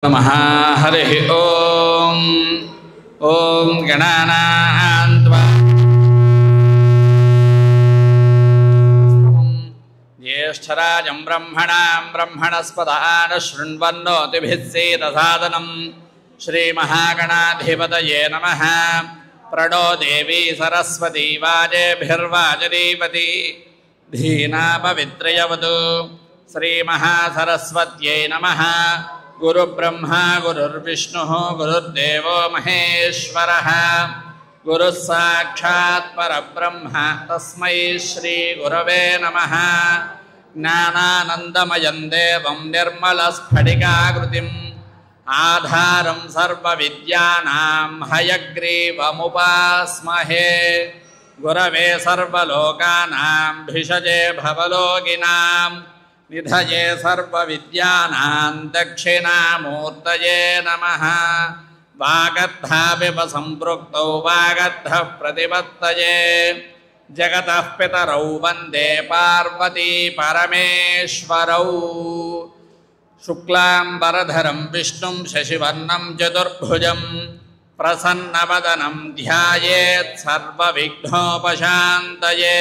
नमः हरिः ॐ ॐ गणानां त्वा ज्येष्ठराजं ब्रह्मणस्पत शृण्वन्नोतिभिः सीदसादनं श्रीमहागणाधिपतये नमः। प्रणो देवी सरस्वती वाजेभिर्वाजनीपति धीनापवित्रयवतु श्रीमहासरस्वत्यै नमः। गुरुब्रह्मा गुरुर्विष्णुः गुरुर्देवो महेश्वरः गुरुः साक्षात् परब्रह्म तस्मै श्रीगुरवे नमः। ज्ञानानन्दमयं देवं निर्मलस्फटिकाकृतिम् आधारं सर्वविद्यानां हयग्रीवमुपास्महे। गुरवे सर्वलोकानां भिषजे भवलोकिनां निधये सर्वविद्यानां दक्षिणामूर्तये नमः। वागर्थाविपसंपृक्तौ वागर्थः प्रतिपत्तये जगतः पितरौ वन्दे पार्वती परमेश्वरौ। शुक्लाम्बरधरं विष्णुं शशिवर्णं चतुर्भुजं प्रसन्नवदनं ध्यायेत् सर्वविघ्नोपशान्तये।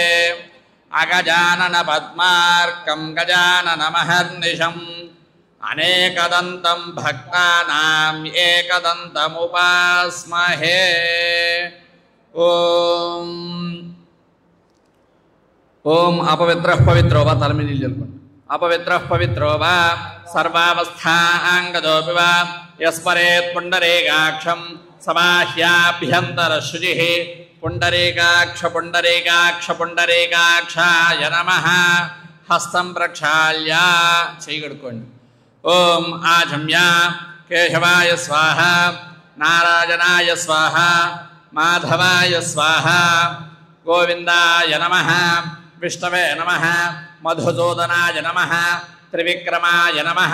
अगजाननपद्मार्कं गजाननमहर्निशम् अनेकदन्तं भक्तानाम् एकदन्तमुपास्महे। ओम अपवित्रः पवित्रो वा तलमिनी जल्पन् अपवित्रः पवित्रो वा सर्वावस्थाङ्गतोऽपि वा यस्मरेत् पुण्डरीकाक्षं समाह्याभ्यन्तरशुचिः। पुण्डरीकाक्ष पुण्डरीकाक्ष पुण्डरीकाक्षाय नमः। हस्तं प्रक्षाल्य चैगुडुकोंडि। ओम आजम्य केशवाय स्वाहा नारायणाय स्वाहा माधवाय स्वाहा गोविंदाय नमः विष्णवे नमः मधुसूदनाय नमः त्रिविक्रमाय नमः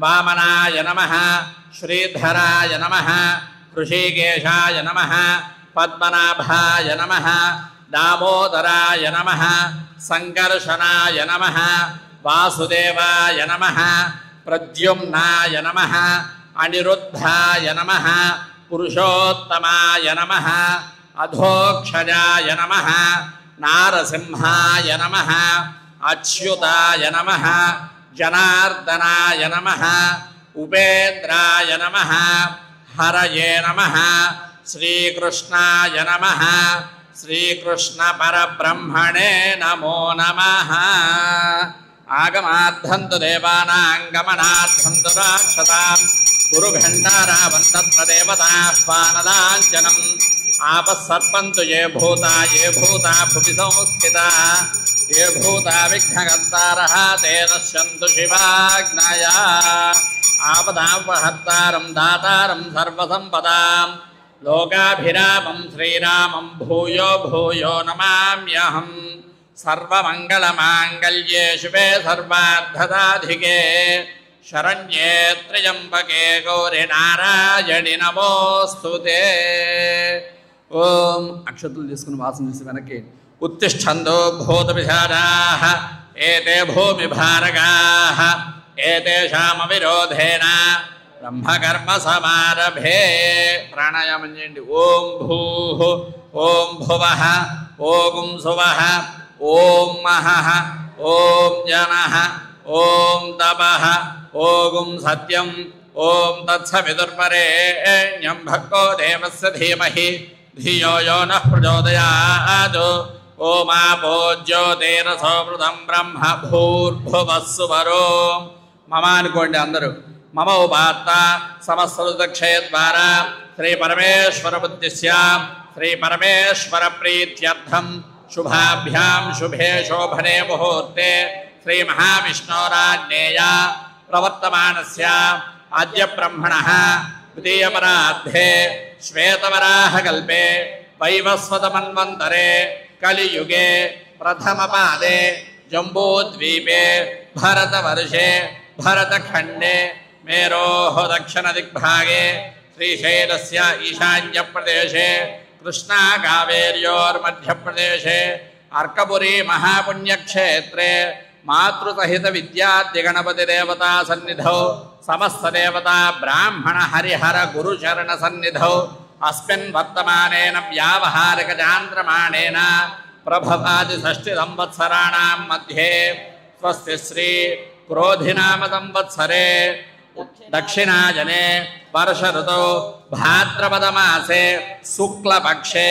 वामनाय नमः श्रीधराय नमः ऋषिकेशाय नमः पद्मनाभाय नमः दामोदराय नमः संकर्षणाय नमः वासुदेवाय नमः प्रद्युम्नाय नमः अनिरुद्धाय नमः पुरुषोत्तमाय नमः अधोक्षजाय नमः नारसिंहाय नमः अच्युताय नमः जनार्दनाय नमः उपेन्द्राय नमः हरये नमः श्रीकृष्णाय नमः श्रीकृष्ण परब्रह्मणे नमो नमः। आगमाद्धन्तु देवानां गमनाद्धन्तु राक्षसां गुरुघण्टारावन्तत्र देवताह्वानदाञ्जनम् आपःसर्पन्तु ये भूता भुवि संस्थिता ये भूता विघ्नकर्तारः ते नश्यन्तु शिवाज्ञया। आपदापहर्तारं दातारं सर्वसम्पदां लोकाभिरामं श्रीरामं भूयो भूयो नमाम्यहम्। सर्वमङ्गलमाङ्गल्ये शिवे सर्वार्थसाधिके शरण्ये त्र्यम्बके गौरि नारायणि नमोस्तुते। ओम अक्षतुल తీసుకుని వాసన చేసి వెనక్కి उत्तिष्ठन्तो भूतपिशाचाः एते भूमिभारकाः एतेषामविरोधेन ब्रह्मकर्मसमारभे। प्राणायामं చేయండి। ఓం భూః ఓం భువః ఓం సువః ఓం మహః ఓం జనః ఓం తపః ఓం సత్యం ఓం తత్సవితుర్వరేణ్యం భర్గో దేవस्य धीमहि धियो यो नः प्रचोदयात्। ओमापो ज्योतिरसोमृतं ब्रह्म भूर्भुवः सुवरो मम अनुकोंडि अंदरू मम उपात्त समस्तदक्षयद्वारा श्री परमेश्वर बुद्धिस्य श्री परमेश्वर प्रीत्यर्थं शुभाभ्यां शुभे शोभने मुहूर्ते श्री महाविष्णोराज्ञेय प्रवर्तमानस्य आद्य ब्रह्मणः द्वितीयपरार्धे श्वेतवराहकल्पे वैवस्वतमन्वन्तरे कलियुगे प्रथमपादे जम्बूद्वीपे भरतवर्षे भरतखण्डे मेरोः दक्षिणदिग्भागे श्रीशैलस्य ईशान्यप्रदेशे कृष्णाकावेर्योर्मध्यप्रदेशे अर्कपुरी महापुण्यक्षेत्रे మాతృసహిత విద్యాద్య గణపతి దేవతా సన్నిధౌ సమస్త దేవతా బ్రాహ్మణ హరిహర గురుచరణ సన్నిధౌ అస్మిన్ వర్తమానేన వ్యావహారిక చాంద్రమాణేన ప్రభవాది షష్ఠి సంవత్సరాణం మధ్యే స్వస్తి శ్రీ క్రోధినామ సంవత్సరే దక్షిణాజనే వర్ష ఋతౌ భాద్రపద మాసే శుక్లపక్షే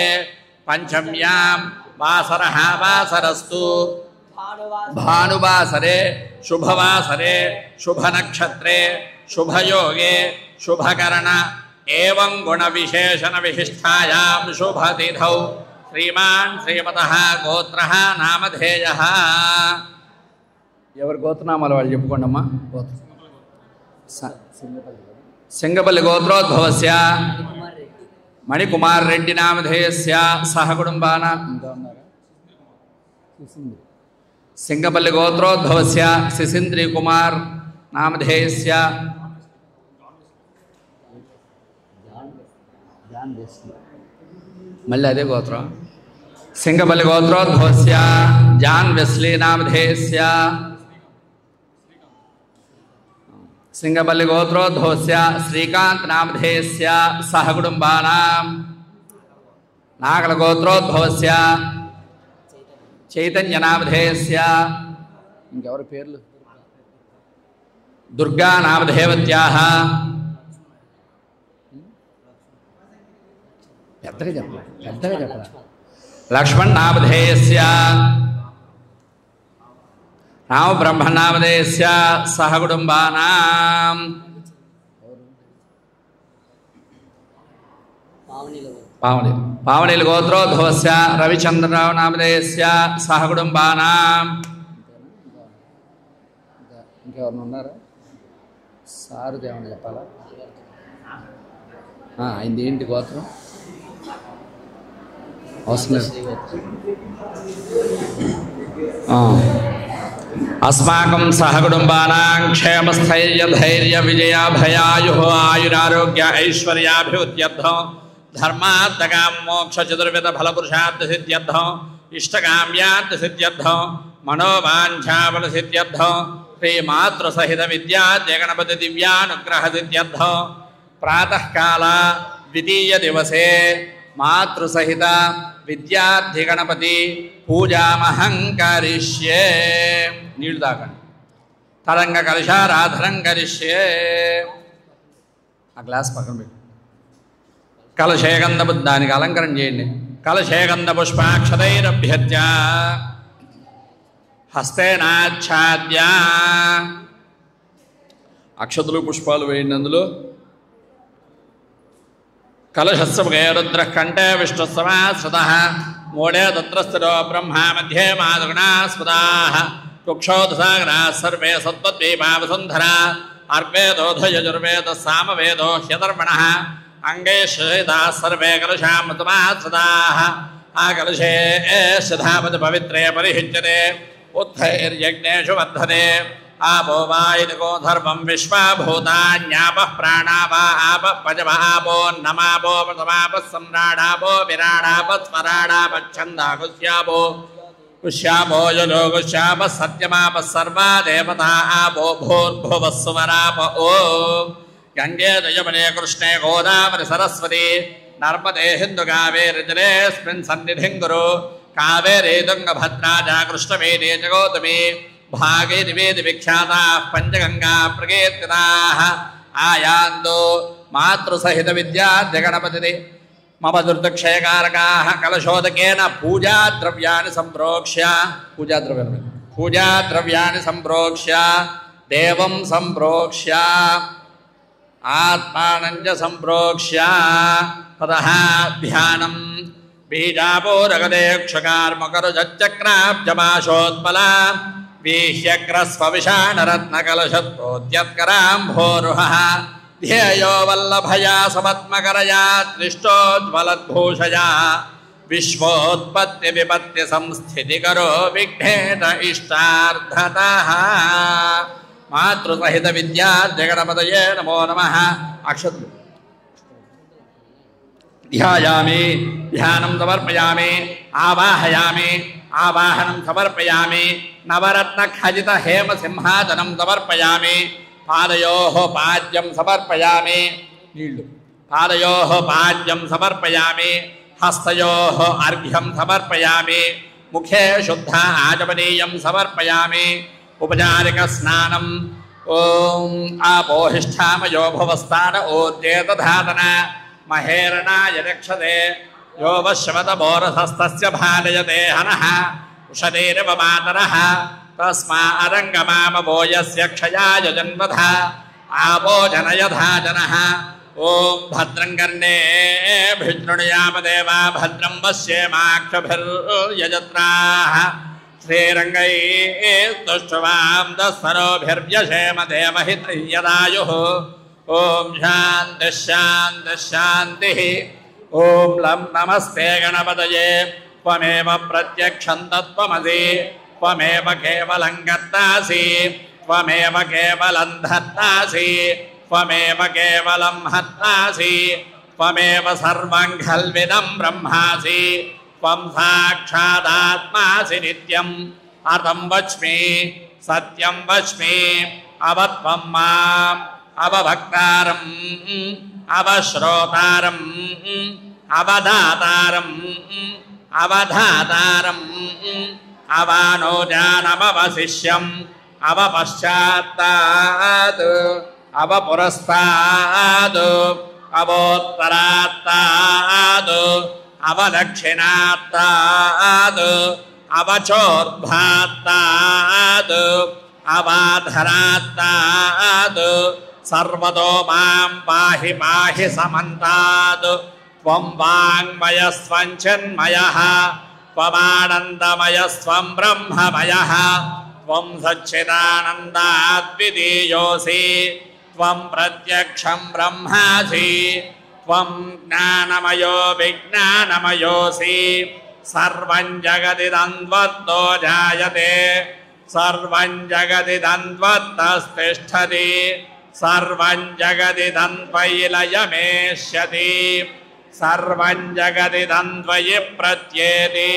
పంచమ్యాం వాసరః వాసరస్తు భానువాసరే శుభవాసరే శుభనక్షత్రే శుభయోగే శుభకరణ ఏవం గుణ విశేషణ విశిష్టాయాం శుభతిథౌ శ్రీమాన్ శ్రీమతః గోత్రః నామధేయః. ఎవరి గోత్రనామాలు వాళ్ళు చెప్పుకోండి అమ్మా. గోత్రం సింగపల్లి గోత్రోద్భవస్య మణికుమార్ రెడ్డి నామధేయస్య సహ కుటుంబాన సింగపల్లి గోత్రోద్భవస్య శిశింద్రి కుమార్ నామధేయస్య మళ్ళీ అదే గోత్రం. సింగపల్లి గోత్రోద్భవస్య జాన్ వెస్లీ నామధేయస్య సింగపల్లి గోత్రోద్భవస్య శ్రీకాంత్ నామధేయస్య సహ కుటుంబానాం. నాగల గోత్రోద్భవస్య చైతన్య నామధేయస్య ఇంకెవరి పేర్లు దుర్గా నామధేయవత్యాః పెద్దగా చెప్పాలి లక్ష్మణ్ నామధేయస్య రామ బ్రహ్మ నామధేయస్య సహ కుటుంబానాం. పావనీల గోత్రోద్భవస్య రవిచంద్రరావు నామధేయస్య సహ కుటుంబానాం. ఇంకెవరిని ఉన్నారా? సారు దేవుని చెప్పాలా? ఆయనది ఏంటి గోత్రం? అవసరం అస్మాకం సహ కుటుంబానాం క్షేమస్థైర్య ధైర్య విజయాభయాయు ఆయురారోగ్య ఐశ్వర్యాభివృద్ధ్యర్థం ధర్మార్థకాం మోక్ష చతుర్విధ ఫలపురుషార్థ సిద్ధ్యర్థం ఇష్టకామ్యార్థ సిద్ధ్యర్థం మనోవాంఛాఫల సిద్ధ్యర్థం శ్రీమాతృసహిత విద్యాద్య గణపతి దివ్యానుగ్రహ సిద్ధ్యర్థం ప్రాతఃకాల ద్వితీయ దివసే మాతృసహిత విద్యార్థి గణపతి పూజామహం కరిష్యే. నీళ్లు తాకండి. తరంగ కలశారాధనం కరిష్యే. ఆ గ్లాస్ పక్కన పెట్టి కలశేగంధ దానికి అలంకరణ చేయండి. కలశేగంధ పుష్పాక్షతైరభ్యర్చ హస్తేనాచ్ఛాద్య అక్షతులు పుష్పాలు వేయండి. అందులో కలశస్య రుద్ర కంఠే విష్ణుసమాశ్రితః మూఢే తత్ర స్థితో బ్రహ్మ మధ్యే మాధుగుణాస్పదాః కుక్షోదసాగరాः సర్వే సత్వద్వీపావసుంధరా అర్వేదోధ యజుర్వేద సామవేదో హ్యధర్మణః అంగే శ్వేతాः సర్వే కలశామృతమాశ్రితాः. ఆ కలశే శధాపతి పవిత్రే పరిహిజ్యతే ఉద్ధైర్యజ్ఞేషు వర్ధతే. ఆపో వా ఇదిగో ధర్మం విశ్వాభూతాన్యాపః ప్రాణావా ఆపః పజవః ఆపో నమాపో ప్రథమాపः సమ్రాడాపో విరాడాపः స్వరాడాపఛందాగుస్యాపో గుష్యాపో యజో గుష్యాపः సత్యమాపः సర్వా దేవతా ఆపో భూర్భువః సువరాప. ఓం గంగే యమునే కృష్ణే గోదావరి సరస్వతి నర్మదే సింధు కావేరి జలేస్మిన్ సన్నిధిం కురు. కావేరీ తుంగభద్రా చ కృష్ణవేణీ చ గౌతమి భాగే నివేది విఖ్యాతాః పంచగంగా ప్రకీర్తితాః. ఆయాందో మాతృసహిత విద్యాద్య గణపతి మమ దుర్దక్షయకారకాః కలశోదకేన పూజాద్రవ్యాన్ని సంప్రోక్ష్య పూజాద్రవ్యాన్ని సంప్రోక్ష్య దేవం సంప్రోక్ష్య ఆత్మానం చ సంప్రోక్ష్య తతః ధ్యానం బీజాపోరగదేక్షకార్మకరుచక్రాబ్జమాశోత్పల వీహ్యగ్రస్వవిషాణరత్నకలశత్రోద్యత్కరాంభోరుహ ధ్యేయో వల్లభయా సమత్మకరయా దృష్టోజ్వలద్భూషయా విశ్వోత్పత్తి విపత్తి సంస్థితికరో విఘ్నేత ఇష్టార్థతః. మాతృసహిత విద్యాద్య గణపతయే నమో నమః. అక్షతులు ध्यायामि ध्यानं समर्पयामि आवाहयामि आवाहनं समर्पयामि नवरत्नखचित हेमसिंहासनं समर्पयामि पादयोः पाद्यं समर्पयामि नीळ्ळु पादयोः पाद्यं समर्पयामि हस्तयोः अर्घ्यं समर्पयामि मुखे शुद्ध आचमनीयं समर्पयामि उपचारिकस्नानम् ओम आपोहिष्ठामयो भवस्तान ओद्येतधातन महेरणाय रक्षते यो वश्वतमोरसस्तस्य भालयते हनः उषदेरवमातरः तस्मा अरङ्गमामवो यस्य क्षयाय जन्मधः आपो जनयधा जनः ओम भद्रं कर्णेभिर्शृणुयाम देवा भद्रं पश्येमाक्षभिर्यजत्राः श्रीरङ्गैस्तुष्टुवां दस्सरोभिर्व्यशेम देवहितयदायुः ॐ शान्तिः शान्तिः शान्तिः ॐ लं नमस्ते गणपतये त्वमेव प्रत्यक्षं तत्त्वमसि त्वमेव केवलं कर्तासि त्वमेव केवलं धर्तासि त्वमेव केवलं हर्तासि त्वमेव सर्वं खल्विदं ब्रह्मासि त्वं साक्षादात्मासि नित्यम् अतं वच्मि सत्यं वच्मि अवत्वं माम् अवभक्तारम् अवश्रोतारम् अवधातारम् अवधातारम् अवानोजानमवशिष्यम् अवपश्चात्तात् अवपुरस्तात् अवोत्तरात्तात् अवदक्षिणात्तात् अवचोर्ध्वात्तात् अवाधरात्तात् सर्वतो मां पाहि पाहि समन्तात् त्वं वाङ्मयस्त्वं चिन्मयः त्वमानन्दमयस्त्वं ब्रह्ममयः त्वं सच्चिदानन्दाद्वितीयोऽसि त्वं प्रत्यक्षं ब्रह्मासि त्वं ज्ञानमयो विज्ञानमयोऽसि सर्वं जगदिदन्वत्तो जायते सर्वं जगदिदन्वत्तस्तिष्ठति सर्वं जगदिदन्वयि लयमेष्यति सर्वं जगदिदन्वयि प्रत्येति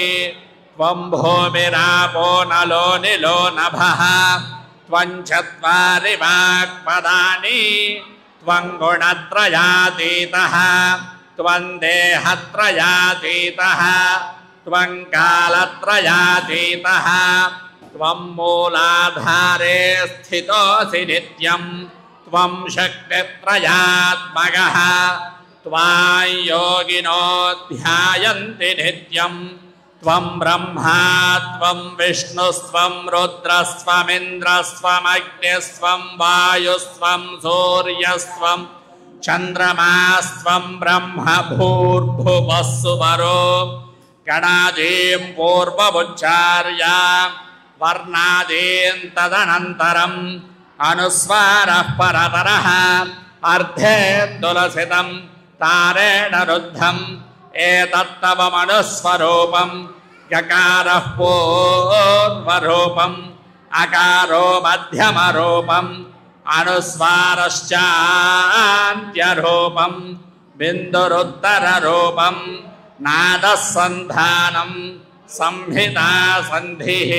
त्वं भूमिरापो नलो निलो नभः त्वं चत्वारि वाक्पदानि त्वं गुणत्रयातीतः त्वं देहत्रयातीतः त्वं कालत्रयातीतः त्वं मूलाधारे स्थितोऽसि नित्यं त्वं शक्तित्रयात्मकः त्वां योगिनो ध्यायन्ति नित्यं त्वं ब्रह्मा त्वं विष्णुस्त्वं रुद्रस्त्वमिन्द्रस्त्वमग्निस्त्वं वायुस्त्वं सूर्यस्त्वं चन्द्रमास्त्वं ब्रह्म भूर्भुवस्सुवरो गणादीं पूर्वमुच्चार्य वर्णादीं तदनन्तरम् अनुस्वारः परतरः अर्धेन्दुलसितं तारेण रुद्धम् एतत्तवमनुस्वरूपं यकारः पूर्वरूपम् अकारो मध्यमरूपम् अनुस्वारश्चान्त्यरूपम् बिन्दुरुत्तररूपम् नादः सन्धानं संहिता सन्धिः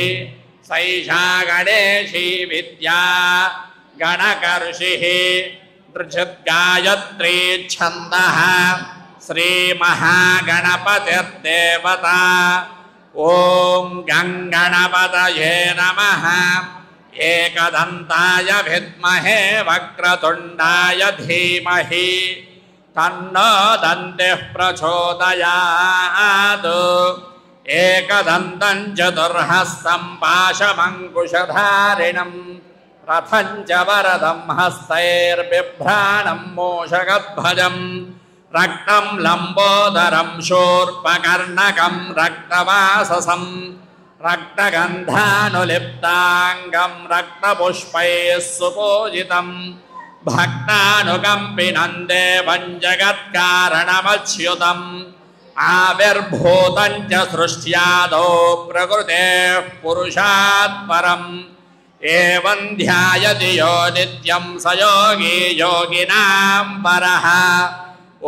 सैषा गणेशी विद्या गणकर्षिः दृच्छद्गायत्री छन्दः श्रीमहागणपतिर्देवता ॐ गङ्गणपतये नमः एकदन्ताय विद्महे वक्रतुण्डाय धीमहि तन्नो दन्तिः प्रचोदयात् एकदन्तं चतुर्हस्तं पाशमङ्कुशधारिणं रथं च वरदं हस्तैर्बिभ्राणं मूषकध्वजं रक्तं लम्बोदरं शूर्पकर्णकं रक्तवाससं रक्तगन्धानुलिप्ताङ्गं रक्तपुष्पैः सुपूजितं भक्तानुकम्पिनं देवं जगत्कारणमच्युतम् आविर्भूतं च सृष्ट्यादौ प्रकृतेः पुरुषात् परम् एवं ध्यायति यो नित्यं स योगी योगिनां परः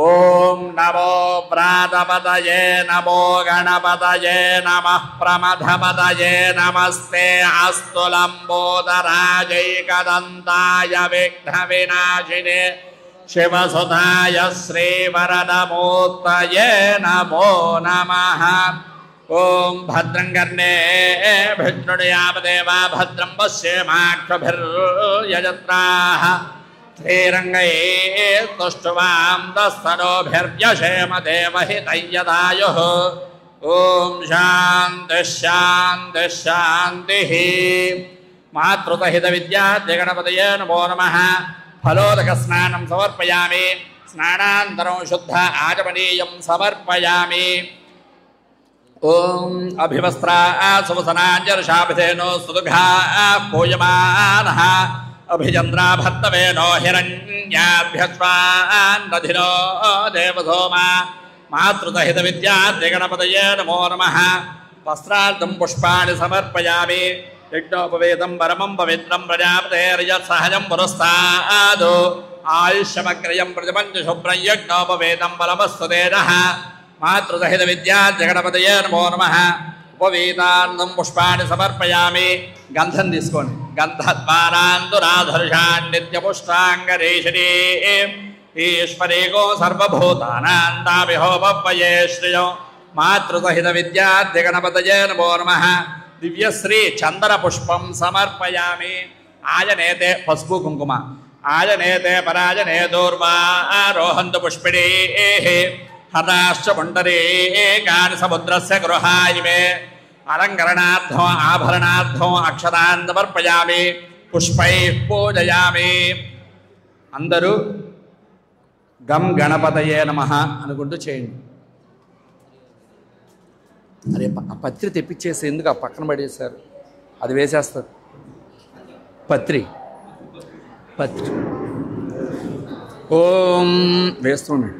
ఓం నమో ప్రాతపతయే నమో గణపతయే నమః ప్రమథపతయే నమస్తే అస్తు లంబోదరాజైకదంతాయ విఘ్న వినాశినే శివసుతాయ శ్రీవరదమూర్తయే నమో నమః. ఓం భద్రం కర్ణేభిర్యామదేవా భద్రం పశ్యేమాక్షభిర్యజత్రాః శ్రీరంగైస్తుష్టువాం దస్తనోభిర్యశేమ దేవహితయ్యదాయుః. ఓం శాంతి శాంతి శాంతి. మాతృతహిత విద్యాద్యగణపతయే నమో నమః. ఫలోదక స్నానం సమర్పయామి. స్నానాంతరం శుద్ధ ఆచమనీయం సమర్పయామి. ఓం అభివస్త్రా సువసనాంజర్షాభిధేనో సుదుఘా పూయమానః అభిచంద్రా భర్తవేనో హిరణ్యాభ్యస్వాన్నధినో దేవసోమా. మాతృతహిత విద్యాద్యగణపతయే నమో నమః. వస్త్రార్థం పుష్పాణి సమర్పయామి. యజ్ఞోపవేతం పరమం పవిత్రం ప్రజాపతేర్యత్సహజం పురస్తాదు ఆయుష్యమగ్రయం ప్రతిపంచ శుభ్రం యజ్ఞోపవేతం బలమస్తు తేజః. మాతృతహిత విద్యాద్యగణపతయే నమో నమః. ఉపవీతార్థం పుష్పాణి సమర్పయామి. గంధం తీసుకోండి. గంధద్వారాంతురాధర్షాన్ నిత్యపుష్టాంగరేషిణీ ఈశ్వరేగో సర్వభూతానాం తామిహోపవ్యయే శ్రియం. మాతృతహిత విద్యాద్యగణపతయే నమో నమః. దివ్యశ్రీ చందన పుష్పం సమర్పయామి. ఆయనేతే పసుపు కుంకుమ. ఆయనేతే పరాజనే దూర్వారోహంతు పుష్పిణీ హతాశ్చ పుండరీకాని సముద్రస్య గృహాయిమే. అలంకరణార్థం ఆభరణార్థం అక్షతాన్ సమర్పయామి. పుష్పై పూజయామి. అందరూ గం గణపతయే నమః అనుకుంటూ చేయండి. అరే ఆ పత్రి తెప్పించేసి ఎందుకు ఆ పక్కన పడేశారు? అది వేసేస్తారు. పత్రి ఓం వేస్తున్నాడు.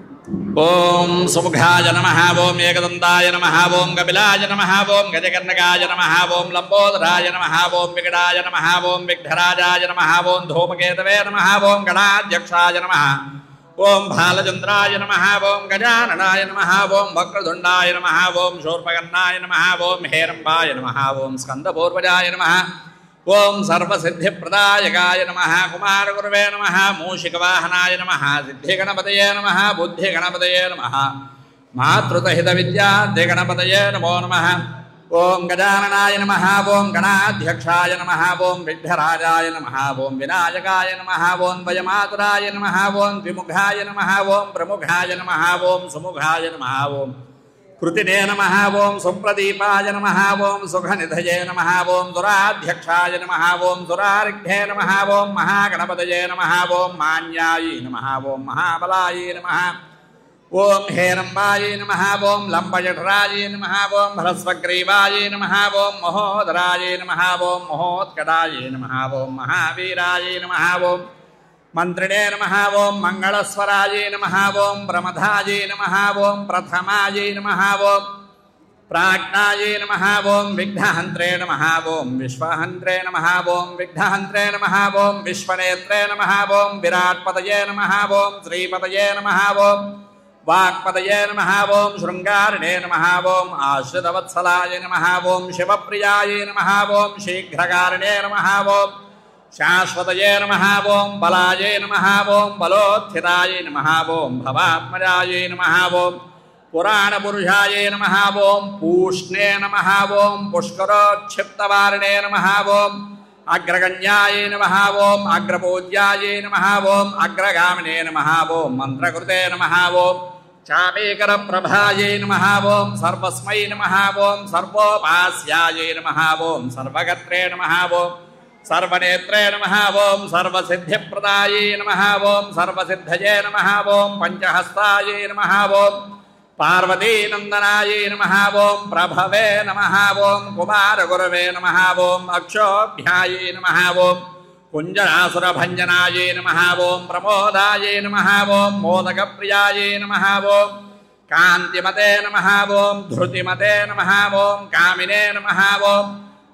ఓం సుముఖాయ నమః. ఓం ఏకదంతాయ నమః. ఓం కపిలాయ నమః. ఓం గజకర్ణకాయ నమః. ఓం లంబోదరాయ నమః. ఓం వికటాయ నమః. ఓం విఘ్నరాజాయ నమః. ఓం ధూమకేతవే నమః. ఓం గణాధ్యక్షాయ నమః. ఓం బాలచంద్రాయ నమః. ఓం గజాననాయ నమః. ఓం వక్రతుండాయ నమః. ఓం శూర్పకర్ణాయ నమః. ఓం హేరంబాయ నమః. ఓం స్కందపూర్వజాయ నమః. ఓం సర్వసిద్ధిప్రదాయకాయ నమః. కుమారగురవే నమః. మూషికవాహనాయ నమః. సిద్ధిగణపతయే నమః. బుద్ధిగణపతయే నమః. మాతృతహిత విద్యాద్యగణపతయే నమో నమః. ఓం గజాననాయ నమః. ఓం గణాధ్యక్షాయ నమః. ఓం విఘ్నరాజాయ నమః. ఓం వినాయకాయ నమః. ఓం వయమాతురాయ నమః. ఓం ద్విముఖాయ నమః. ఓం ప్రముఖాయ నమః. ఓం సుముఖాయ నమః. ఓం కృతినే నమః. ఓం సుప్రదీపాయ నమః. ఓం సుఖనిధయే నమః. ఓం దురాధ్యక్షాయ నమః. ఓం దురారిఘ్నే నమః. ఓం మహాగణపతయే నమః. ఓం మాన్యాయ నమః. ఓం మహాబలాయ నమః. ఓం హేరంబాయ నమః. ఓం లంబజఠరాయ నమః. ఓం భరస్వగ్రీవాయ నమః. ఓం మహోదరాయ నమః. ఓం మహోత్కటాయ నమః. ఓం మహావీరాయ నమః. ఓం మంత్రిణే నమః. ఓం మంగళస్వరాయ నమః. ఓం ప్రమథాయ నమః. ఓం ప్రథమాయ నమః. ఓం ప్రాజ్ఞాయ నమః. ఓం విఘ్నహంత్రే నమః. ఓం విశ్వహంత్రే నమః. ఓం విఘ్నహంత్రే నమః. ఓం విశ్వనేత్రే నమః. ఓం విరాట్పతయే నమః. ఓం శ్రీపతయే నమః. ఓం వాక్పతయే నమః. ఓం శృంగారిణే నమః. ఓం ఆశ్రితవత్సలాయ నమః. ఓం శివప్రియాయ నమః. ఓం శీఘ్రకారిణే నమః. ఓం శాశ్వతయే నమః. ఓం బలాయ నమః. ఓం బలోత్థితాయ నమః. ఓం భవాత్మజాయ నమః. ఓం పురాణపురుషాయ నమః. ఓం పూష్ణే నమః. ఓం పుష్కరోక్షిప్తవారిణే నమః. ఓం అగ్రగణ్యాయ నమః. ఓం అగ్రపూజ్యాయ నమః. ఓం అగ్రగామినే నమః. ఓం మంత్రకృతే నమః. ఓం చామీకర ప్రభాయ నమః. ఓం సర్వస్మై నమః. ఓం సర్వోపాస్యాయ నమః. ఓం సర్వగత్రే నమః. ఓం సర్వనేత్రే నమః. ఓం సర్వసిద్ధిప్రదాయ నమః. ఓం సర్వసిద్ధయే నమః. ఓం పంచహస్తాయ నమః. ఓం పార్వతీనందనాయ నమః. ఓం ప్రభవే నమః. ఓం కుమారగురవే నమః. ఓం అక్షోభ్యాయ నమః. ఓం కుంజరాసురభంజనాయ నమః. ఓం ప్రమోదాయ నమః. ఓం మోదకప్రియాయ నమః. ఓం కాంతిమతే నమః. ఓం ధృతిమతే నమః. ఓం కామినే నమః. ఓం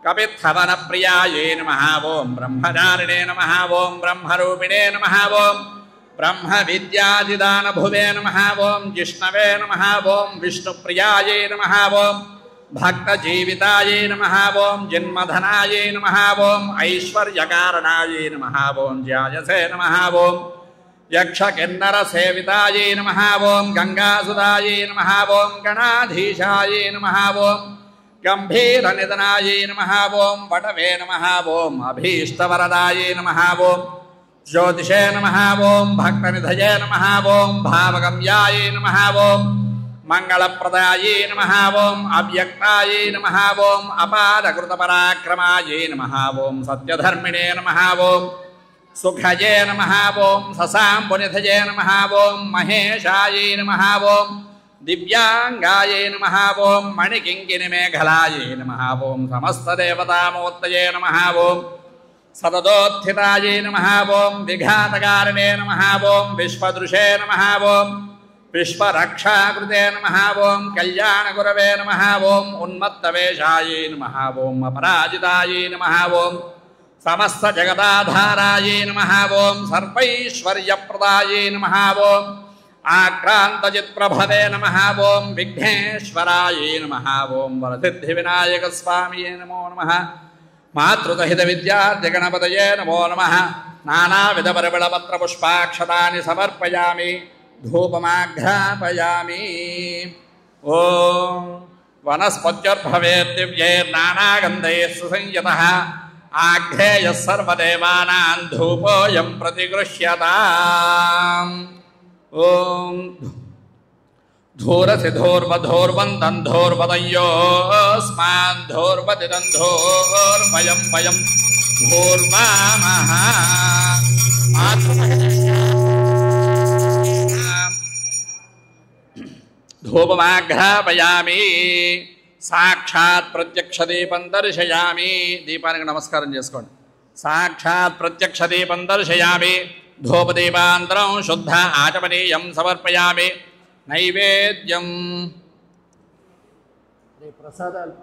కపిత్థవనప్రియాయ నమః. ఓం బ్రహ్మచారిణే నమః. ఓం బ్రహ్మరూపిణే నమః. ఓం బ్రహ్మ విద్యాదిదాన భువే నమః ఓం జిష్ణవే నమః ఓం విష్ణుప్రియాయే నమః ఓం భక్త జీవితాయే నమః ఓం జన్మధనాయే నమః ఓం ఐశ్వర్యకారణాయే నమః ఓం జ్యాయసే నమః ఓం యక్ష కిన్నర సేవితాయే నమః ఓం గంగాసుదాయే నమః ఓం గణాధీశాయే నమః ఓం గంభీర నిధనాయే నమః ఓం వటవే నమః ఓం అభీష్టవరదాయే నమః ఓం జ్యోతిషే నమః ఓం భక్తనిధయే నమః ఓం భావగమ్యాయే నమః ఓం మంగళప్రదాయే నమః ఓం అవ్యక్తాయే నమః ఓం అపారకృతపరాక్రమాయే నమః ఓం సత్యధర్మిణే నమః ఓం సుఖజే నమః ఓం ససాంబునిధయే నమః ఓం మహేశాయే నమః ఓం దివ్యాంగాయే నమః ఓం మణికింకిణిమేఘలాయే నమః ఓం సమస్తదేవతామూర్తయే నమః ఓం సతతోత్థితాయే నమః ఓం విఘాతకారిణే నమః ఓం విశ్వదృశే నమః ఓం విశ్వరక్షాకృతే నమః ఓం కళ్యాణగురవే నమః ఓం ఉన్మత్తవేషాయే నమః ఓం అపరాజితాయే నమః ఓం సమస్త జగదాధారాయే నమః ఓం సర్వైశ్వర్యప్రదాయే నమః ఓం ఆక్రాంతజిత్ప్రభవే నమః ఓం విఘ్నేశ్వరాయే నమః ఓం వరసిద్ధి వినాయక స్వామియే నమో నమః మాతృతహిత విద్యార్థి గణపతయే నమో నమః నానావిధ పరిమళపత్ర పుష్పాక్షతాని సమర్పయామి ధూపమాఘ్రాపయామి. ఓం వనస్పత్యుర్భవేత్ దివ్యైర్నానాగంధైః సుసంయుతః ఆఘ్రేయః సర్వదేవానాం ధూపోऽయం ప్రతిగృహ్యతాం. ఓం ధూరసి ధూర్వధూర్వంతం ధూర్వదయోస్మాన్ ధూర్వదిదం ధూర్వయం వయం ధూర్వామః. ధూపమాఘ్రాపయామి. సాక్షాత్ ప్రత్యక్ష దీపం దర్శయామి. దీపానికి నమస్కారం చేసుకోండి. సాక్షాత్ ప్రత్యక్ష దీపం దర్శయామి. ధూపదీపాంతరం శుద్ధ ఆచమనీయం సమర్పయామి. నైవేద్యం ప్రసాదాలు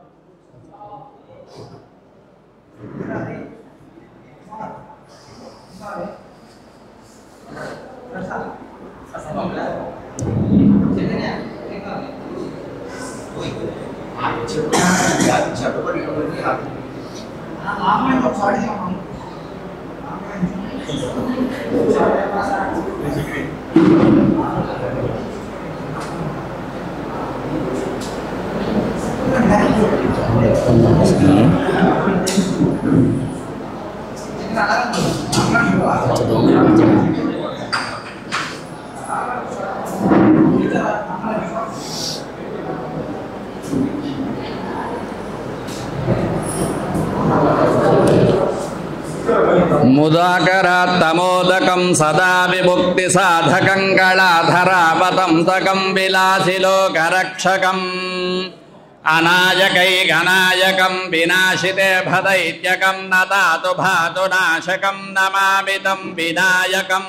ముదాకరాత్తమోదకం సదా విముక్తి సాధకం కళాధరావతంతకం విలాసిలోకరక్షకం అనాయకైకనాయకం వినాశితే భదైత్యకం నతాతు భాతు నాశకం నమామితం వినాయకం.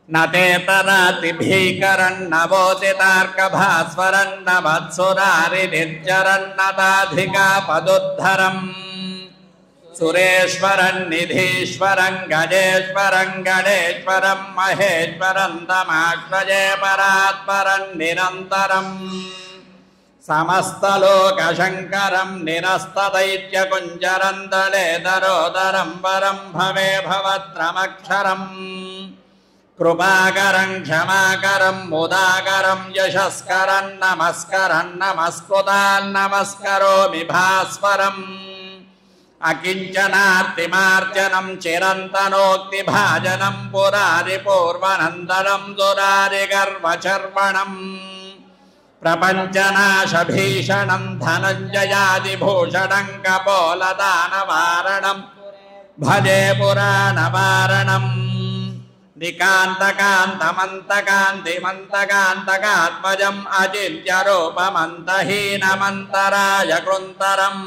నతేతరాతి భీకరన్నవోతితార్కభాస్వరన్న వత్సురారి నిర్జరన్నతాధికా పదుద్ధరం. సురేశ్వరం నిధీశ్వరం గజేశ్వరం గణేశ్వరం మహేశ్వరం తమాశ్వజే పరాత్పరం నిరంతరం. సమస్తలోకశంకరం నిరస్తదైత్యకుంజరం దళేతరోదరం వరం భవే భవత్రమక్షరం. కృపాకరం క్షమాకరం ముదాకరం యశస్కరం నమస్కరం నమస్కృతాన్ నమస్కరోమి భాస్వరం. అకించనార్తిమార్జనం చిరంతనోక్తి భాజనం పురారి పూర్వనందనం దురారి గర్వచర్వణం. ప్రపంచనాశభీషణం ధనంజయాదిభూషణం కపోలదానవారణం భజే పురాణవారణం. నికాంతకాంతమంతకాంతిమంతకాంతకాత్మజం అజిత్యరూపమంతహీనమంతరాయ కృంతరం.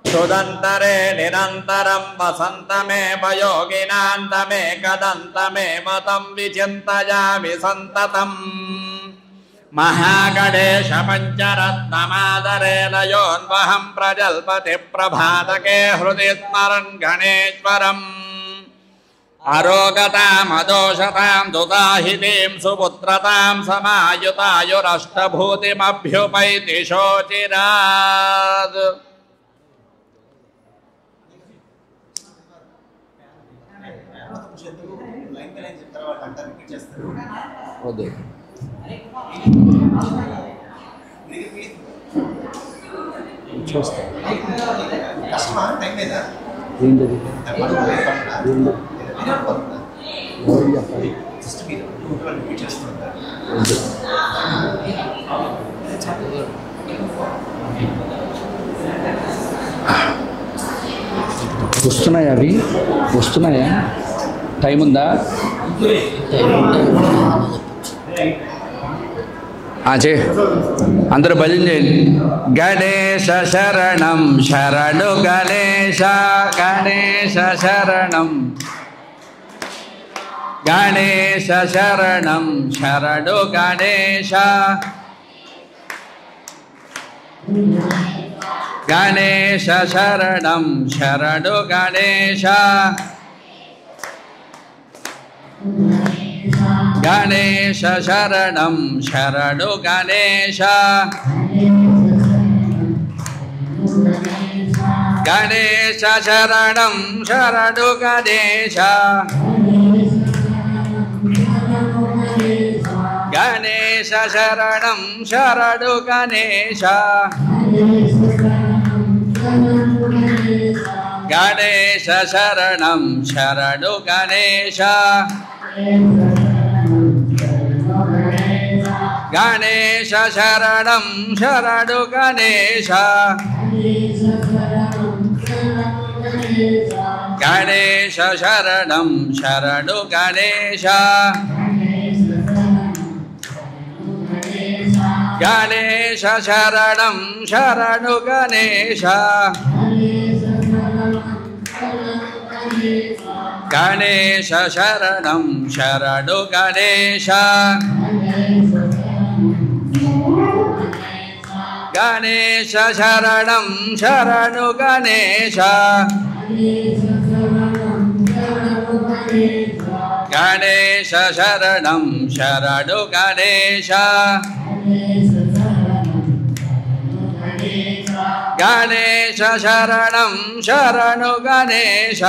సుదంతరే నిరంతరం వసంతమేవ యోగినాంతమేకదంతమేవ తం విచింతయామి సంతతం. మహాగణేశ పంచరత్నమాదరేణయోన్వహం ప్రజల్పతి ప్రభాతకే హృది స్మరన్ గణేశ్వరం. आरोगताम् अदोषतां दुदाहितीं सुपुत्रतां समायुतायुरष्टभूतिमभ्युपैति शोचिरात् వస్తున్నాయా అవి వస్తున్నాయా టైం ఉందా చే అందరూ భజన చేయండి గణేశ శరణం శరణు గణేశ గణేశ శరణం గణేశ శరణం శరణు గణేశ గణేశ శరణం శరణు గణేశ గణేశ శరణం శరణు గణేశ గణేశ శరణం శరణు గణేశ గణేశ శరణం శరణు గణేశ గణేశ శరణం శరణు గణేశ గణేశ శరణం శరణు గణేశ గణేశ శరణం శరణు గణేశ గణేశ శరణం శరణు గణేశ గణేశ శరణం శరణు గణేశ గణేశ శరణం శరణు గణేశ గణేశ శరణం శరణు గణేశ గణేశ శరణం శరణు గణేశ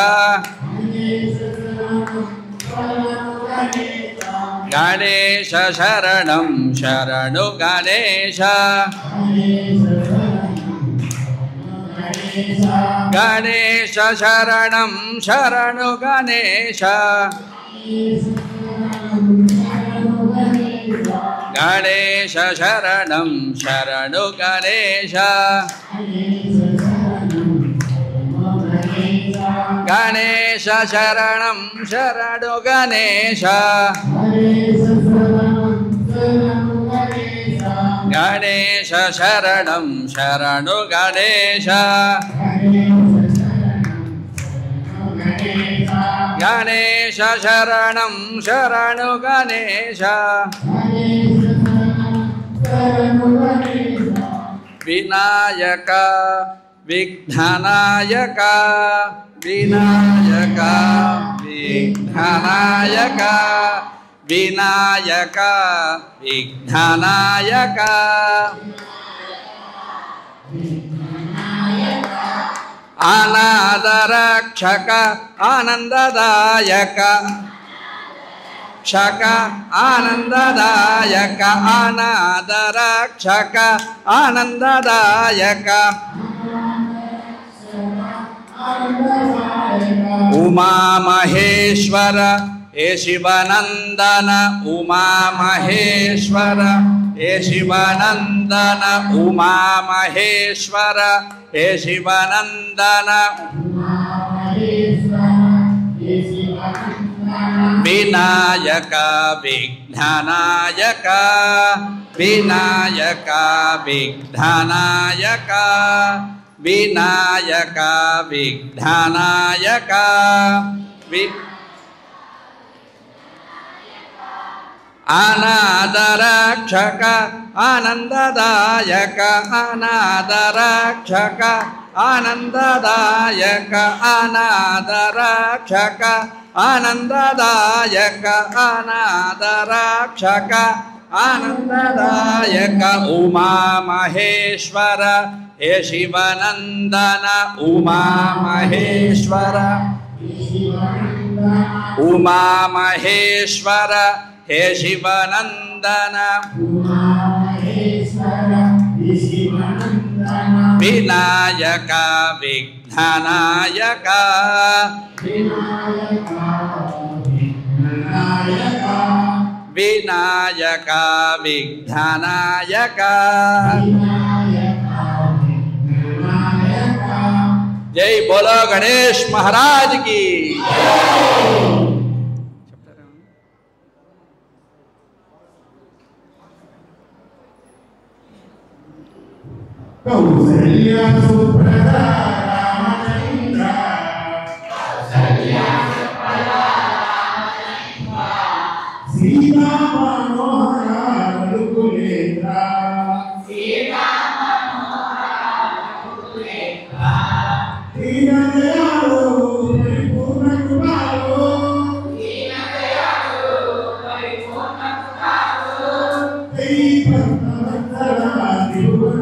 గణేశ శరణం శరణు గణేశ గణేశ శరణం శరణు గణేశ గణేశ శరణం శరణు గణేశ గణేశ శరణం శరణు గణేశ గణేశ శరణం శరణు గణేశ గణేశ శరణం శరణు గణేశ వినాయక విఘ్ననాయక వినాయక విఘ్ననాయక వినాయక విఘ్ననాయక అనాదరక్షక ఆనందదాయక క్షక ఆనందదాయక అనాదరక్షక ఆనందదాయక ఉమా మహేశ్వర ఏ శివనందన ఉమా మహేశ్వర ఏ శివనందన ఉమా మహేశ్వర ఏ శివనందన వినాయక విఘ్ననాయక వినాయక విఘ్ననాయక వినాయక విఘ్ననాయక అనాదరక్షక ఆనందదాయక అనాదరక్షక ఆనందదాయక అనాదరక్షక ఆనందదాయక అనాథరక్షక ఆనందదాయక ఉమా మహేశ్వర హే శివనందన ఉమా మహేశ్వర ఉమా మహేశ్వర హే శివనందన వినాయక విఘ్ననాయక వినాయక విఘ్ననాయక జై బోలో గణేష్ మహారాజ్ की कौसल्या सुप्रदा रामचंद्र सीता मनोहरा रघुकुलेन्द्र दीनदयालो परिपूर्ण कृपालो जय भक्तवत्सला त्रिभुवन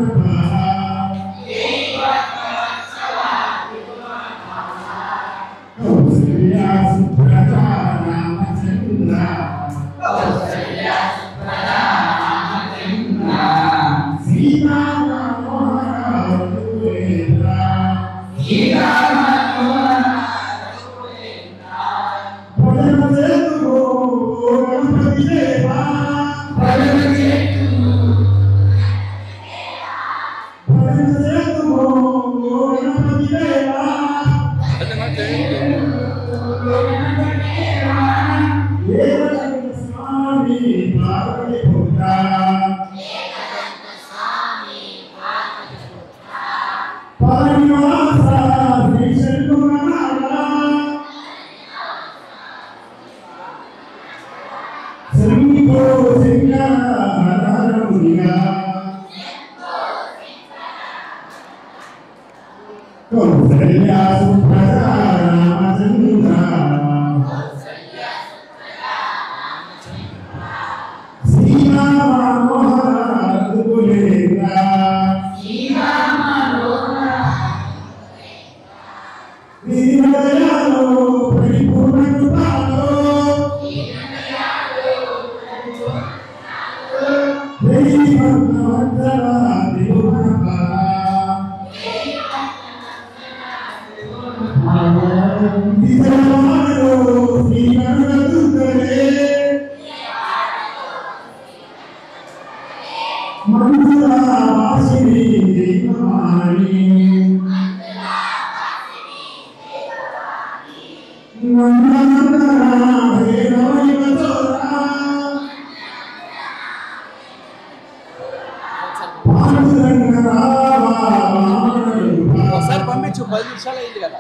ఒకసారి పంపించు 10 నిమిషాలు అయింది కదా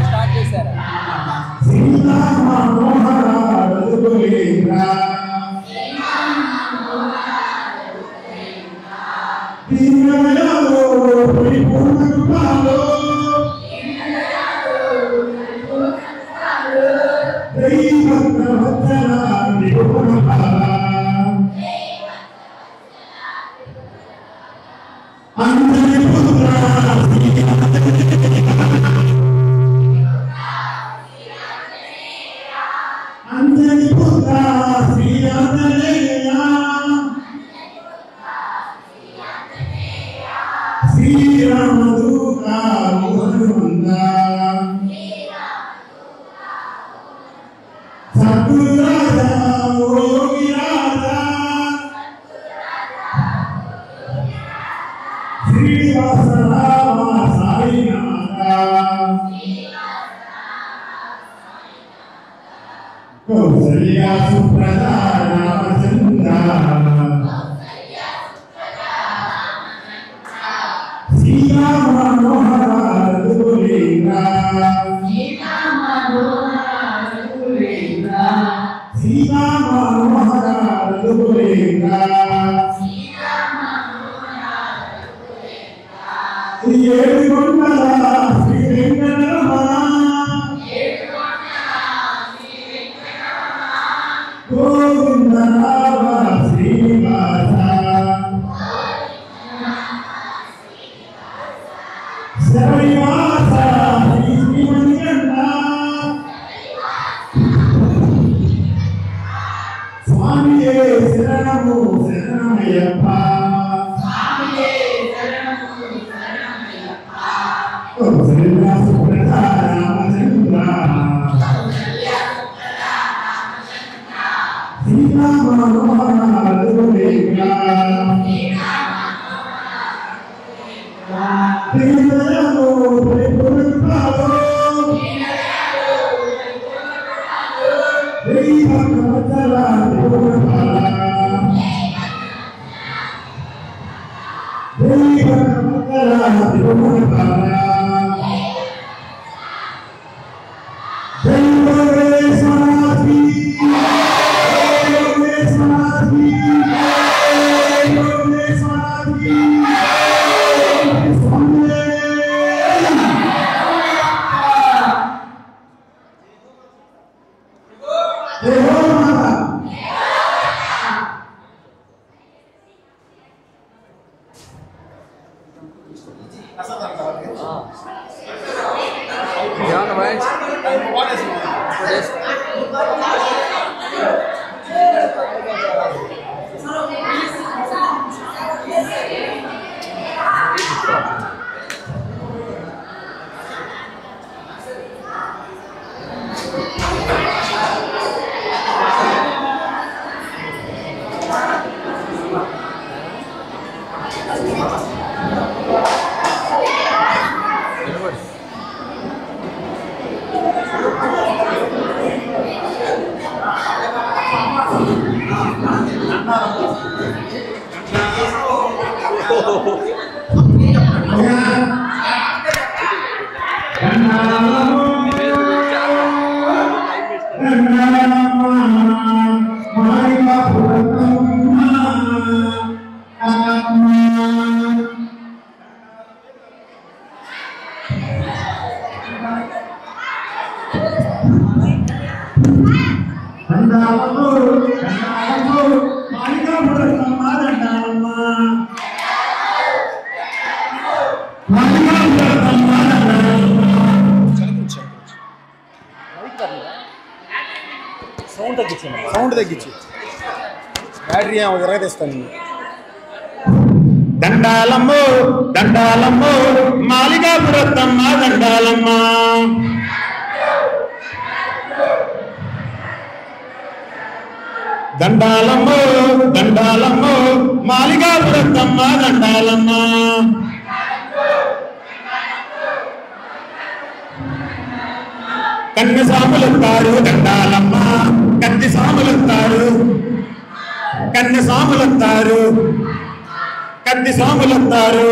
స్టార్ట్ చేశారా सीता मनोहरा रघुकुलेन्द्र సౌండ్ తగ్గించి బ్యాటరీ ఎరగదీస్తాను. దండాలమ్మో దండాలమ్మో మాలికాపురత్తమ్మ దండాలమ్మ దండాలమ్మో దండాలమ్మో మాలికాపురత్తమ్మ దండాలమ్మ కన్య సాములొత్తారు దండాలమ్మ కత్తి సాములొత్తారు కన్య సాములొత్తారు కత్తి సాములొత్తారు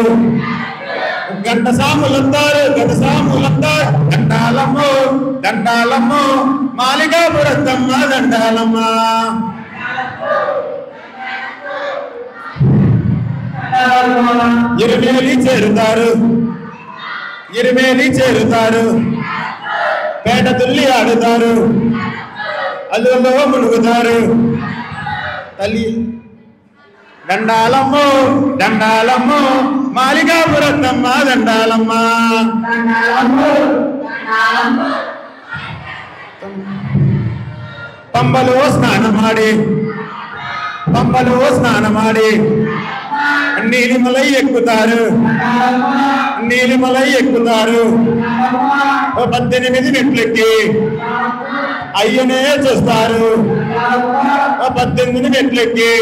గంట సాములొత్తారు గంట సాములొత్తారు దండాలమ్మో దండాలమ్మో మాలికాపురత్తమ్మ దండాలమ్మ ఇరుమేలి చేరుతారు ఇరుమేలి చేరుతారు పేట తుల్లి ఆడుతారు అల్లులో మునుగుతారు తల్లి దండాలమ్మో దండాలమ్మో మాలికాపురత్తమ్మ దండాలమ్మ పంబలో స్నానమాడి పంబలో స్నానమాడి నీలిమలై ఎక్కుతారు నీలిమలై ఎక్కుతారు 18 మెట్లెక్కి అయ్యనే చూస్తారు 18 మెట్లెక్కి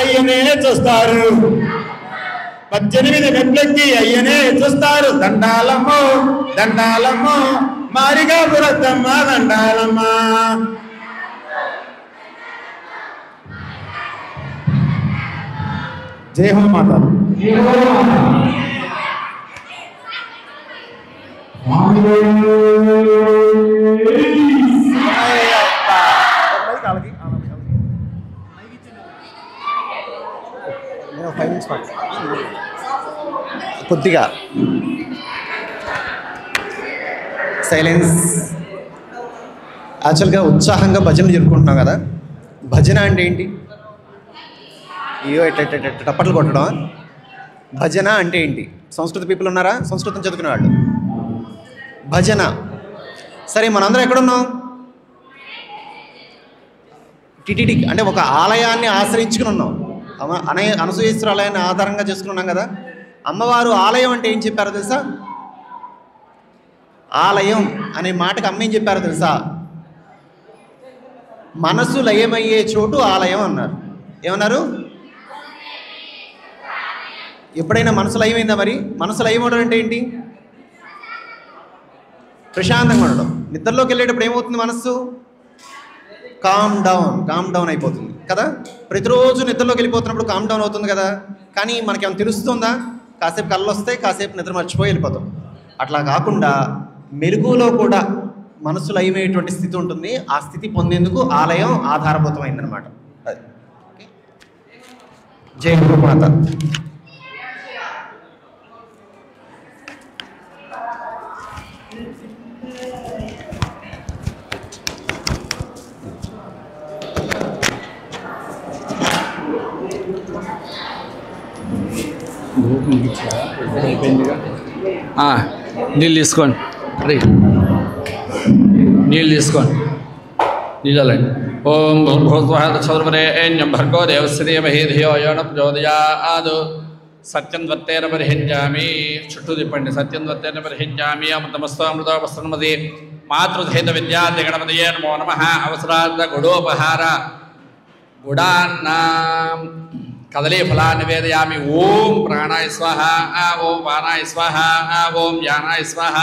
అయ్యనే చూస్తారు 18 మెట్లెక్కి అయ్యనే చూస్తారు దండాలమ్మో దండాలమ్మో మాలికాపురత్తమ్మ దండాలమ్మ జై హో మాతా నేను 5 minutes కొద్దిగా సైలెన్స్. యాక్చువల్గా ఉత్సాహంగా భజనలు జరుపుకుంటున్నాం కదా. భజన అంటే ఏంటి? అయ్యో టప్పట్లు కొట్టడం. భజన అంటే ఏంటి? సంస్కృత పీపుల్ ఉన్నారా? సంస్కృతం చదువుకునే వాళ్ళు. భజన. సరే, మనందరం ఎక్కడున్నాం? టిటిడి అంటే ఒక ఆలయాన్ని ఆశ్రయించుకుని ఉన్నాం. అనసూయేశ్వర ఆలయాన్ని ఆధారంగా చేసుకున్నాం కదా. అమ్మవారు ఆలయం అంటే ఏం చెప్పారో తెలుసా? ఆలయం అనే మాటకు అమ్మ ఏం చెప్పారో తెలుసా? మనసు లయమయ్యే చోటు ఆలయం అన్నారు. ఏమన్నారు? ఎప్పుడైనా మనసు లయమైందా? మరి మనసు లయమవడం అంటే ఏంటి? ప్రశాంతంగా ఉండడం. నిద్రలోకి వెళ్ళేటప్పుడు ఏమవుతుంది? మనస్సు కామ్ డౌన్ అయిపోతుంది కదా. ప్రతిరోజు నిద్రలోకి వెళ్ళిపోతున్నప్పుడు కామ్ డౌన్ అవుతుంది కదా. కానీ మనకేమైనా తెలుస్తుందా? కాసేపు కళ్ళు వస్తాయి, కాసేపు నిద్ర మర్చిపోయి వెళ్ళిపోతాం. అట్లా కాకుండా మెలుగులో కూడా మనసు లయమయ్యేటువంటి స్థితి ఉంటుంది. ఆ స్థితి పొందేందుకు ఆలయం ఆధారభూతమైందనమాట. అది. జై గురుమాత. నీళ్ళు తీసుకోండి. రే నీళ్ళు తీసుకోండి. నీళ్ళండి. ఓం భూర్భువస్వః భర్గో దేవస్య ధీమహి ధియో యో నః ప్రచోదయాత్. సత్యం వర్తేన పరిహించామి. చుట్టూ తిప్పండి. సత్యం వర్తేన పరిహించామి. అమృతమస్తు అమృతోపస్తమది. మాతృధైత విద్యార్థి గణపతయే నమో నమః. అవసరార్థ గుడోపహార గుడాన్నాం కదలీ ఫలాన్ని నివేదయామి. ఓం ప్రాణాయ స్వాహ, ఓం పానాయ స్వాహ, ఓం యానాయ స్వాహ,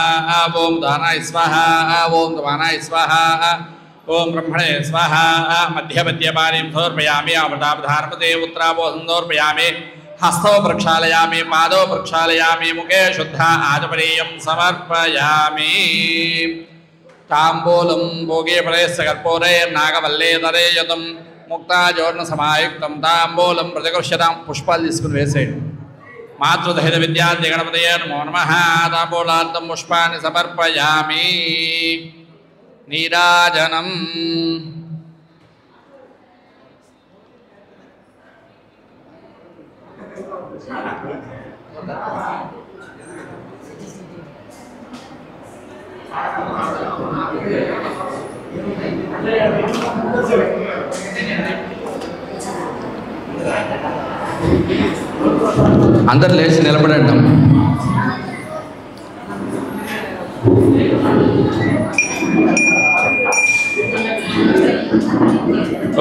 ఓం దానాయ స్వాహ, ఓం ధ్వానాయ స్వాహ, ఓం బ్రహ్మణే స్వాహ. మధ్యమధ్యపానీం సమర్పయామి. అమృతాపధారపతే ఉత్తరాపోసం సమర్పయామి. హస్తౌ ప్రక్షాళయామి, పాదౌ ప్రక్షాళయామి, ముఖే శుద్ధ ఆచమనీయం సమర్పయామి. తాంబూలం భోగే పరేస్య కర్పూరైర్నాగవల్లేతరేయతం ముక్తాజోర్ణ సమాయుక్తం తాంబూలం ప్రతికృష్యతాం. పుష్పాలు తీసుకుని వేసేయండి. మాతృదహిత విద్యార్థి గణపతయే నమో నమః. తాంబూలార్థం పుష్పాన్ని సమర్పయామి. నీరాజనం. అందరు లేచి నిలబడండి.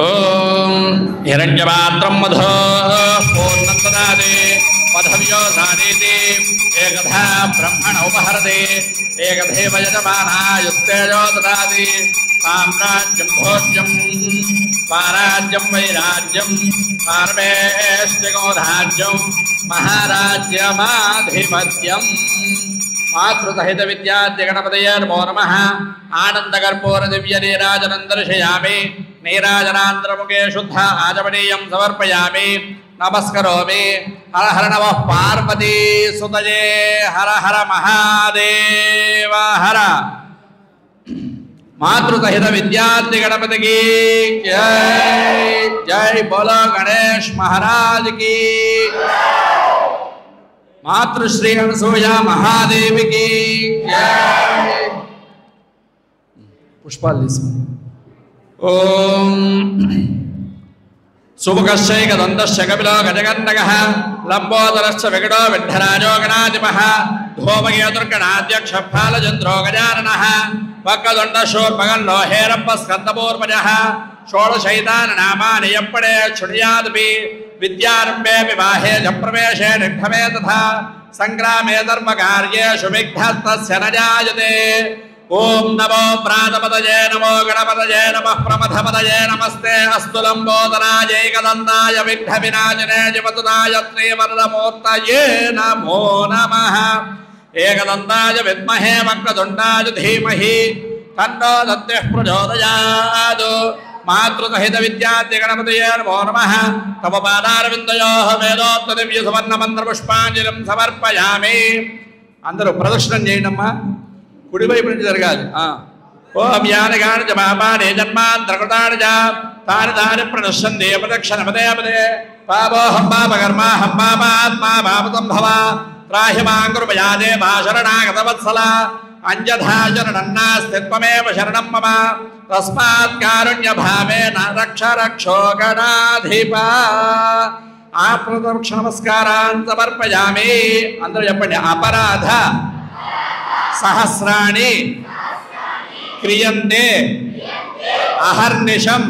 ఓం హిరణ్యపాత్రం మధో పూర్ణంతదాదే పదవ్యో సారీతి ఏకథా బ్రహ్మణ ఉపహరతే ఏకథైవ యజమానాయుస్తేజో దదాతి. సామ్రాజ్యం భోజ్యం స్వరాజ్యం వైరాజ్యం పారమేష్టిగోరాజ్యం మహారాజ్యమాధిపత్యం. మాతృసహిత విద్యార్థి గణపతయే నమో నమః. ఆనందకర్పూర దివ్య నీరాజనం దర్శయామి. నీరాజనాంతరముఖే శుద్ధ ఆచమనీయం సమర్పయామి. నమస్కరోమి. హర హర నమః పార్వతీ సుతజే. హర హర మహాదేవ హర. మాతృసహిత విద్యార్థి గణపతికి జై. జై బోలో గణేష్ మహారాజ్ కి. మాతృశ్రీ అనసూయ మహాదేవికి జై. పుష్పాలు తీసుకుని. ఓం సుముఖశ్చైకదంతశ్చ కపిలో గజగన్నగః లంబోదరశ్చ వికటో విఠ్ఠరాజో గణాధిపః ధూమకేతుర్గణాధ్యక్ష ఫాలచంద్రో గజాననః వక్రతుండశూర్పగల్లో హేరంబ స్కందపూర్వజః షోడశైతాననామాని ఎప్పడే క్షుణ్యాదపి విద్యారంభే వివాహే చ ప్రవేశే నిర్ఘమే తథా సంగ్రామే ధర్మకార్యేషు విఘ్నస్తస్య న జాయతే. ఓం నమో ప్రాతపదయే నమో గణపతయే నమః ప్రమథపదయే నమస్తే అస్తు లంబోదరాజైకదంతాయ విఘ్న వినాశనే జపతునాయ శ్రీవరదమూర్తయే నమో నమః. ఏకదంతాయ విద్మహే వక్రతుండాయ ధీమహి తన్నో దద్దిః ప్రచోదయాత్. మాతృసహిత విద్యాద్య గణపతయే నమో నమః తవ పాదారవిందయోః వేదోక్త దివ్య సువర్ణ మంత్ర పుష్పాంజలిం సమర్పయామి. అందరూ ప్రదక్షిణం చేయండి అమ్మా, కుడివైపు నుంచి జరగాలి. ఓం యాని గాని చ పాపాని జన్మాంతరకృతాని చ తాని తాని ప్రణశ్యంతి ప్రదక్షిణ పదే పదే పాపోహం పాపకర్మాహం పాపాత్మా పాపసంభవ త్రాహి మాం కృపయా దేవా శరణాగతవత్సల అంజథా శరణం నాస్తి త్వమేవ శరణం మమ తస్మాత్ కారుణ్యభావేన రక్ష రక్షో గణాధిప. ఆ ప్రదక్ష నమస్కారాన్ని సమర్పయామి. అందరూ చెప్పండి. అపరాధ సహస్రాణి క్రియంతే అహర్నిశం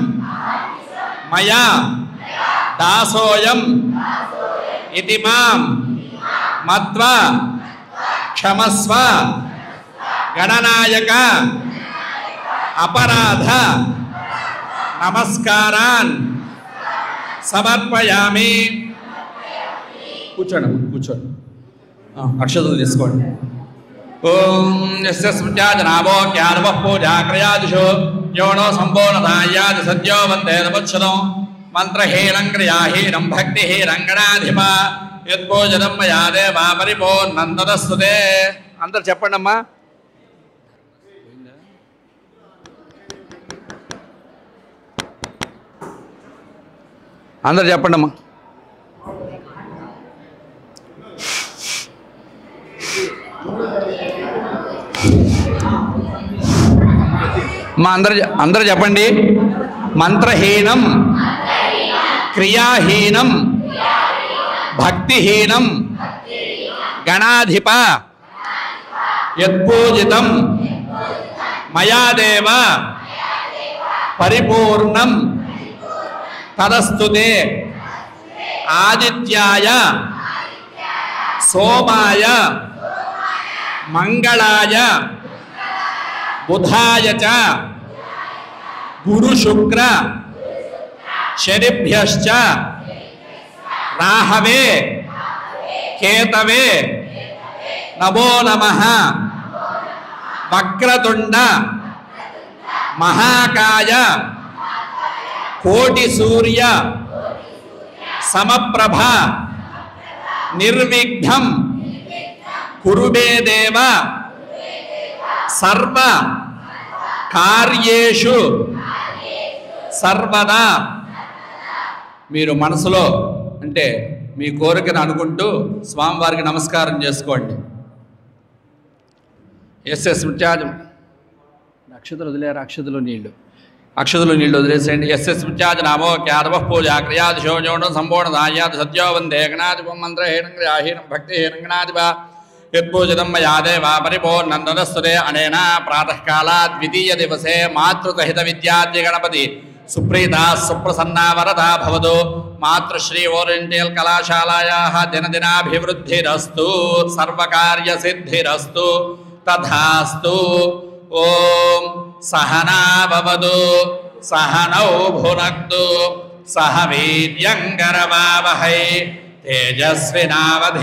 మయా దాసోయం ఇతి మాం మత్వా క్షమస్వ గణనాయక. అపరాధ నమస్కారాన్ సమర్పయామి. కూర్చోండి కూర్చోండి, అక్షతలు తీసుకోండి. ఓం యస్య స్మృత్యాజనాభో జ్ఞానవః పూజాక్రయాదిషు యోనో సంబోధనాయాది సద్యో వందే నమచ్ఛదం మంత్రహీనం క్రియాహీనం భక్తిహీనం గణాధిప యత్పూజనం మయా దేవా పరిపూర్ణం తదస్తుతే. అందరు చెప్పండి అమ్మా. అందరు చెప్పండి అమ్మా. మా అందరు చెప్పండి. మంత్రహీనం క్రియాహీనం భక్తిహీనం గణాధిప యత్పూజితం మయా దేవ పరిపూర్ణం తదస్తుతే. ఆదిత్యాయ సోమాయ మంగళాయ బుధాయ చ గురు శుక్ర శనిభ్యశ్చ రాహవే కేతవే నమో నమః. వక్రతుండ మహాకాయ కోటి సూర్య సమప్రభ నిర్విఘ్నం కురు మే దేవ సర్వ కార్యేషు సర్వదా. మీరు మనసులో అంటే మీ కోరికను అనుకుంటూ స్వామివారికి నమస్కారం చేసుకోండి. ఎస్ఎస్ ముత్యాజం అక్షతలు వదిలేరు, అక్షతలు నీళ్ళు వదిలేసేయండి. ఎస్ఎస్ ముత్యాజ నామో క్యాదవః పూజా క్రియాది శోజోణం సంపూర్ణదాయాది సత్యో వందే గణాధిపం మంత్రహీనం క్రియాహీనం భక్తిహీనం గణాధిప యత్పూజితం మయా దేవా పరిపూర్ణం తదస్తుతే. అనేన ప్రాతఃకాలాత్ ద్వితీయ దివసే మాతృసహిత విద్యాద్య గణపతి సుప్రీతా సుప్రసన్నా వరదా భవతు. మాతృశ్రీ ఓరియంటల్ కళాశాలాయాః దినదినాభివృద్ధిరస్తు సర్వకార్యసిద్ధిరస్తు తథాస్తు. ఓం సహనా భవతు సహనౌ భునక్తు సహ వీర్యంకరవావహై తేజస్వినావధీతమస్తు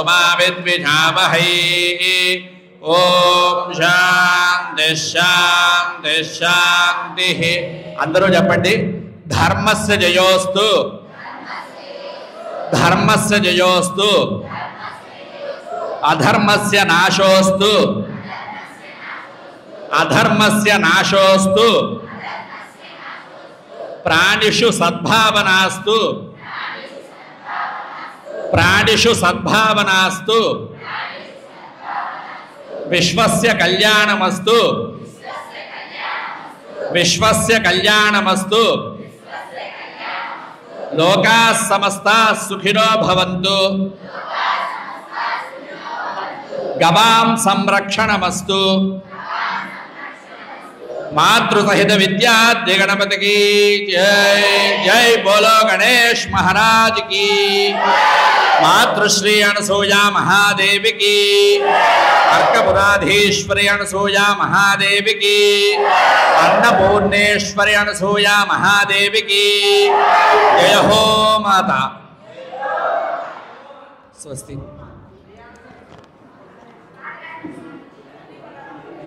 మా విద్విషావహై. ఓం శాంతి శాంతి శాంతి. అందరూ చెప్పండి. ధర్మస్య జయోస్తు ధర్మస్య జయోస్తు అధర్మస్య నాశోస్తు అధర్మస్య నాశోస్తు ప్రాణిషు సద్భావనాస్తు ప్రాణిషు సద్భావనాస్తు విశ్వస్య కళ్యాణమస్తు విశ్వస్య కళ్యాణమస్తు. లోకాః సమస్తాః సుఖినో భవంతు. గవాం సంరక్షణమస్తు. మాతృసహిత విద్యాద్య గణపతికి జై. జై బోలో గణేష్ మహారాజ్ की. మాతృశ్రీ అనసూయా మహాదేవి की. अर्कपुराधीश्वरी अनसूया महादेवी की. अन्नपूर्णेश्वरी अनसूया महादेवी की. जय हो माता. स्वस्ति.